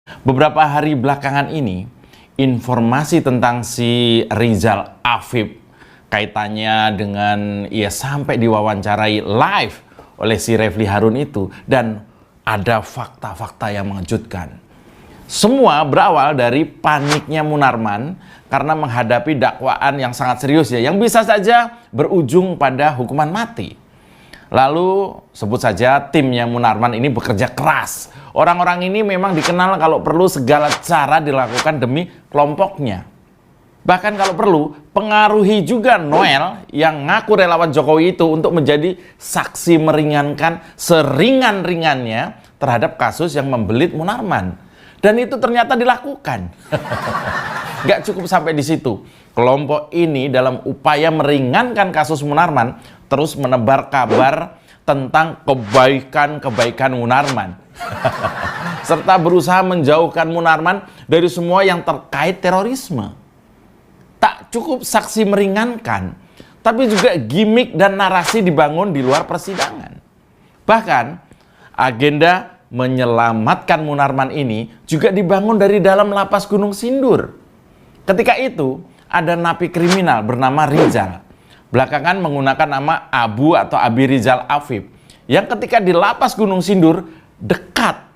Beberapa hari belakangan ini, informasi tentang si Rizal Afif kaitannya dengan sampai diwawancarai live oleh si Refli Harun itu, dan ada fakta-fakta yang mengejutkan. Semua berawal dari paniknya Munarman karena menghadapi dakwaan yang sangat serius yang bisa saja berujung pada hukuman mati. Lalu sebut saja timnya Munarman ini bekerja keras. Orang-orang ini memang dikenal kalau perlu segala cara dilakukan demi kelompoknya. Bahkan kalau perlu pengaruhi juga Noel yang ngaku relawan Jokowi itu untuk menjadi saksi meringankan seringan-ringannya terhadap kasus yang membelit Munarman. Dan itu ternyata dilakukan. Gak cukup sampai di situ. Kelompok ini dalam upaya meringankan kasus Munarman terus menebar kabar tentang kebaikan-kebaikan Munarman. Serta berusaha menjauhkan Munarman dari semua yang terkait terorisme. Tak cukup saksi meringankan, tapi juga gimmick dan narasi dibangun di luar persidangan. Bahkan agenda menyelamatkan Munarman ini juga dibangun dari dalam lapas Gunung Sindur. Ketika itu ada napi kriminal bernama Rizal, belakangan menggunakan nama Abu atau Abi Rizal Afif, yang ketika di lapas Gunung Sindur dekat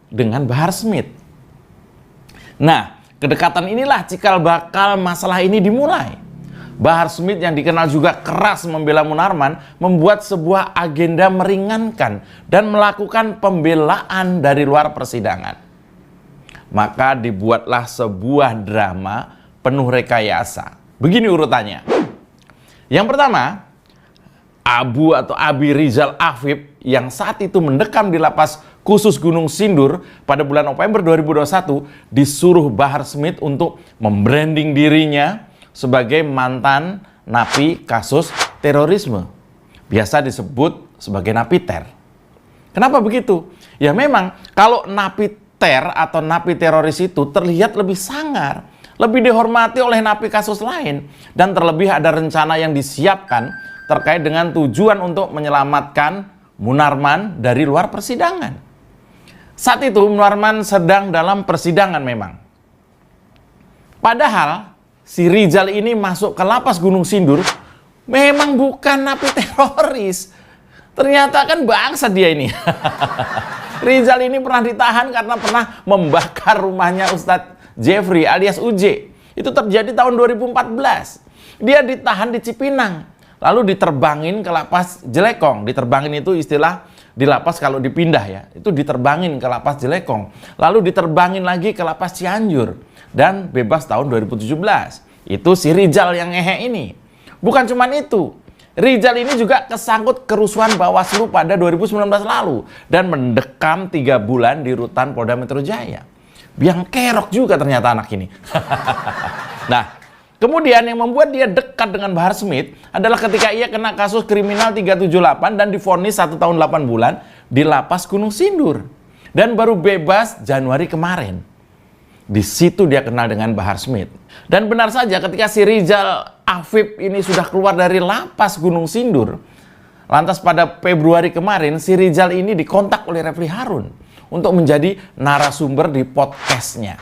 dengan Bahar Smith. Nah, kedekatan inilah cikal bakal masalah ini dimulai. Bahar Smith yang dikenal juga keras membela Munarman membuat sebuah agenda meringankan dan melakukan pembelaan dari luar persidangan. Maka dibuatlah sebuah drama penuh rekayasa. Begini urutannya. Yang pertama, Abu atau Abi Rizal Afif yang saat itu mendekam di lapas khusus Gunung Sindur pada bulan November 2021 disuruh Bahar Smith untuk membranding dirinya sebagai mantan napi kasus terorisme. Biasa disebut sebagai napiter. Kenapa begitu? Ya memang kalau napiter atau napi teroris itu terlihat lebih sangar, lebih dihormati oleh napi kasus lain, dan terlebih ada rencana yang disiapkan terkait dengan tujuan untuk menyelamatkan Munarman dari luar persidangan. Saat itu Munarman sedang dalam persidangan memang. Padahal si Rizal ini masuk ke lapas Gunung Sindur memang bukan napi teroris. Ternyata kan bangsa dia ini. Rizal ini pernah ditahan karena pernah membakar rumahnya Ustadz Jeffrey alias UJ. Itu terjadi tahun 2014. Dia ditahan di Cipinang, lalu diterbangin ke lapas Jelekong. Diterbangin itu istilah di lapas kalau dipindah ya. Itu diterbangin ke lapas Jelekong, lalu diterbangin lagi ke lapas Cianjur dan bebas tahun 2017. Itu si Rizal yang ngehe ini. Bukan cuma itu, Rizal ini juga kesangkut kerusuhan Bawaslu pada 2019 lalu dan mendekam 3 bulan di rutan Polda Metro Jaya. Biang kerok juga ternyata anak ini. Nah, kemudian yang membuat dia dekat dengan Bahar Smith adalah ketika ia kena kasus kriminal 378 dan divonis 1 tahun 8 bulan di lapas Gunung Sindur. Dan baru bebas Januari kemarin. Di situ dia kenal dengan Bahar Smith. Dan benar saja ketika si Rizal Afif ini sudah keluar dari lapas Gunung Sindur, lantas pada Februari kemarin si Rizal ini dikontak oleh Refli Harun untuk menjadi narasumber di podcastnya.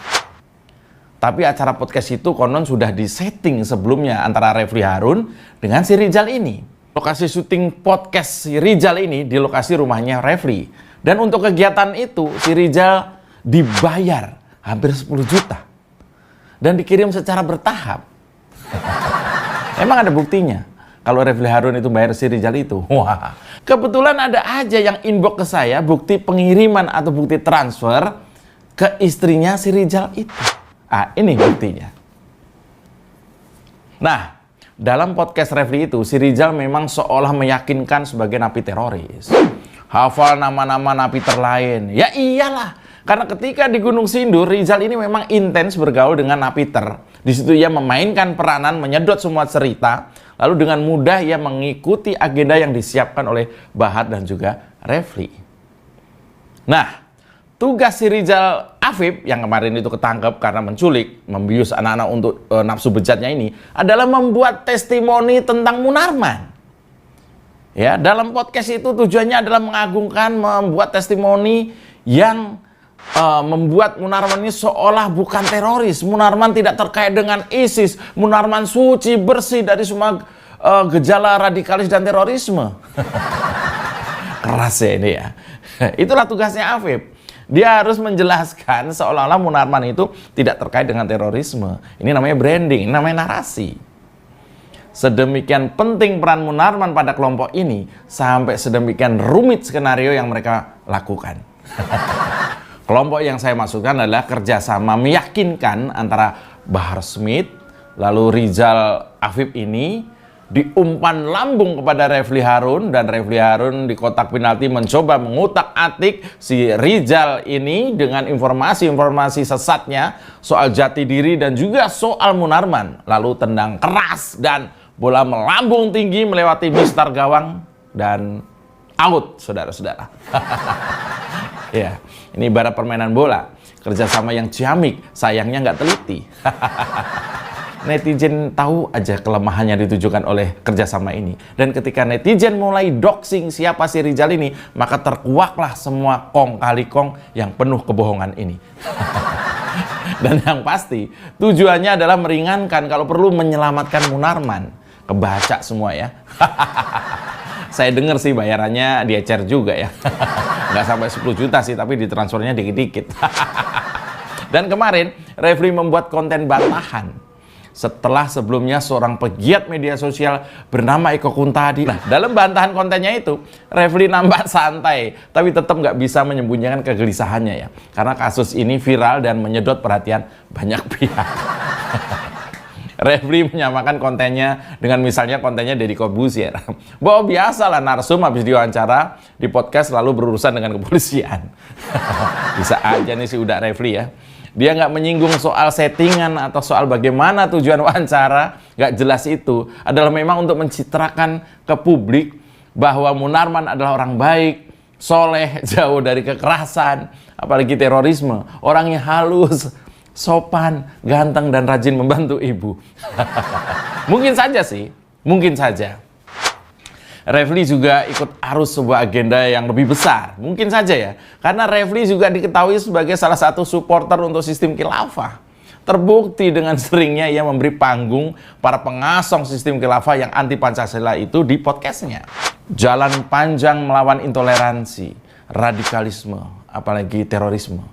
Tapi acara podcast itu konon sudah disetting sebelumnya antara Refli Harun dengan si Rizal ini. Lokasi syuting podcast si Rizal ini di lokasi rumahnya Refli. Dan untuk kegiatan itu si Rizal dibayar hampir 10 juta. Dan dikirim secara bertahap. Emang ada buktinya kalau Refli Harun itu bayar si Rizal itu? Wah, kebetulan ada aja yang inbox ke saya bukti pengiriman atau bukti transfer ke istrinya si Rizal itu. Ah, ini buktinya. Nah, dalam podcast Refli itu, si Rizal memang seolah meyakinkan sebagai napi teroris. Hafal nama-nama napiter lain. Ya iyalah, karena ketika di Gunung Sindur, Rizal ini memang intens bergaul dengan napiter. Di situ ia memainkan peranan, menyedot semua cerita, lalu dengan mudah ia mengikuti agenda yang disiapkan oleh Bahar dan juga Refli. Nah, tugas si Rizal Afif yang kemarin itu ketangkep karena menculik, membius anak-anak untuk nafsu bejatnya ini adalah membuat testimoni tentang Munarman. Ya, dalam podcast itu tujuannya adalah mengagungkan, membuat testimoni yang membuat Munarman ini seolah bukan teroris. Munarman tidak terkait dengan ISIS. Munarman suci, bersih dari semua gejala radikalis dan terorisme. Keras ya ini ya. Itulah tugasnya Afif. Dia harus menjelaskan seolah-olah Munarman itu tidak terkait dengan terorisme. Ini namanya branding, ini namanya narasi. Sedemikian penting peran Munarman pada kelompok ini, sampai sedemikian rumit skenario yang mereka lakukan. Kelompok yang saya maksudkan adalah kerjasama meyakinkan antara Bahar Smith, lalu Rizal Afif ini, diumpan lambung kepada Refli Harun, dan Refli Harun di kotak penalti mencoba mengutak-atik si Rizal ini dengan informasi-informasi sesatnya soal jati diri dan juga soal Munarman. Lalu tendang keras dan bola melambung tinggi melewati mistar gawang dan out, saudara-saudara. Ya, ini ibarat permainan bola, kerjasama yang ciamik, sayangnya nggak teliti. Netizen tahu aja kelemahannya ditujukan oleh kerjasama ini. Dan ketika netizen mulai doxing siapa si Rizal ini, maka terkuaklah semua kong kali kong yang penuh kebohongan ini. Dan yang pasti, tujuannya adalah meringankan, kalau perlu menyelamatkan Munarman. Kebaca semua ya. Saya dengar sih bayarannya diecer juga ya. Nggak sampai 10 juta sih, tapi ditransfernya dikit-dikit. Dan kemarin, Refli membuat konten bantahan. Setelah sebelumnya seorang pegiat media sosial bernama Eko Kuntadi. Nah, dalam bantahan kontennya itu, Refli nampak santai, tapi tetap nggak bisa menyembunyikan kegelisahannya ya. Karena kasus ini viral dan menyedot perhatian banyak pihak. Refli menyamakan kontennya dengan misalnya kontennya Deddy Corbuzier. Bahwa biasalah narsum habis diwawancara di podcast lalu berurusan dengan kepolisian. Bisa aja nih si udah Refli ya. Dia nggak menyinggung soal settingan atau soal bagaimana tujuan wawancara, nggak jelas itu. Adalah memang untuk mencitrakan ke publik bahwa Munarman adalah orang baik, soleh, jauh dari kekerasan, apalagi terorisme. Orangnya halus, sopan, ganteng, dan rajin membantu ibu. Mungkin saja sih, mungkin saja. Refli juga ikut arus sebuah agenda yang lebih besar. Mungkin saja ya. Karena Refli juga diketahui sebagai salah satu supporter untuk sistem khilafah. Terbukti dengan seringnya ia memberi panggung para pengasong sistem khilafah yang anti Pancasila itu di podcastnya. Jalan panjang melawan intoleransi, radikalisme, apalagi terorisme.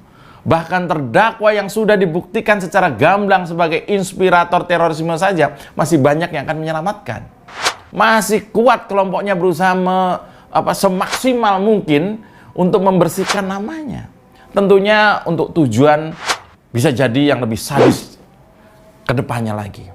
Bahkan terdakwa yang sudah dibuktikan secara gamblang sebagai inspirator terorisme saja masih banyak yang akan menyelamatkan. Masih kuat kelompoknya berusaha semaksimal mungkin untuk membersihkan namanya. Tentunya untuk tujuan bisa jadi yang lebih sadis ke depannya lagi.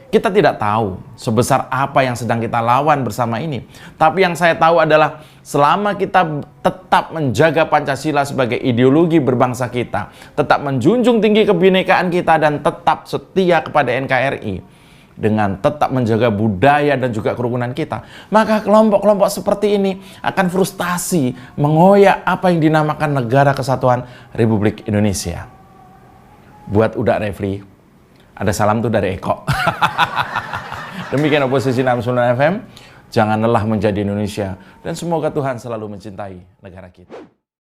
Kita tidak tahu sebesar apa yang sedang kita lawan bersama ini. Tapi yang saya tahu adalah selama kita tetap menjaga Pancasila sebagai ideologi berbangsa kita, tetap menjunjung tinggi kebinekaan kita dan tetap setia kepada NKRI, dengan tetap menjaga budaya dan juga kerukunan kita, maka kelompok-kelompok seperti ini akan frustasi mengoyak apa yang dinamakan Negara Kesatuan Republik Indonesia. Buat Uda Refli, ada salam tuh dari Eko. Demikian Oposisi 69 FM. Jangan lelah menjadi Indonesia, dan semoga Tuhan selalu mencintai negara kita.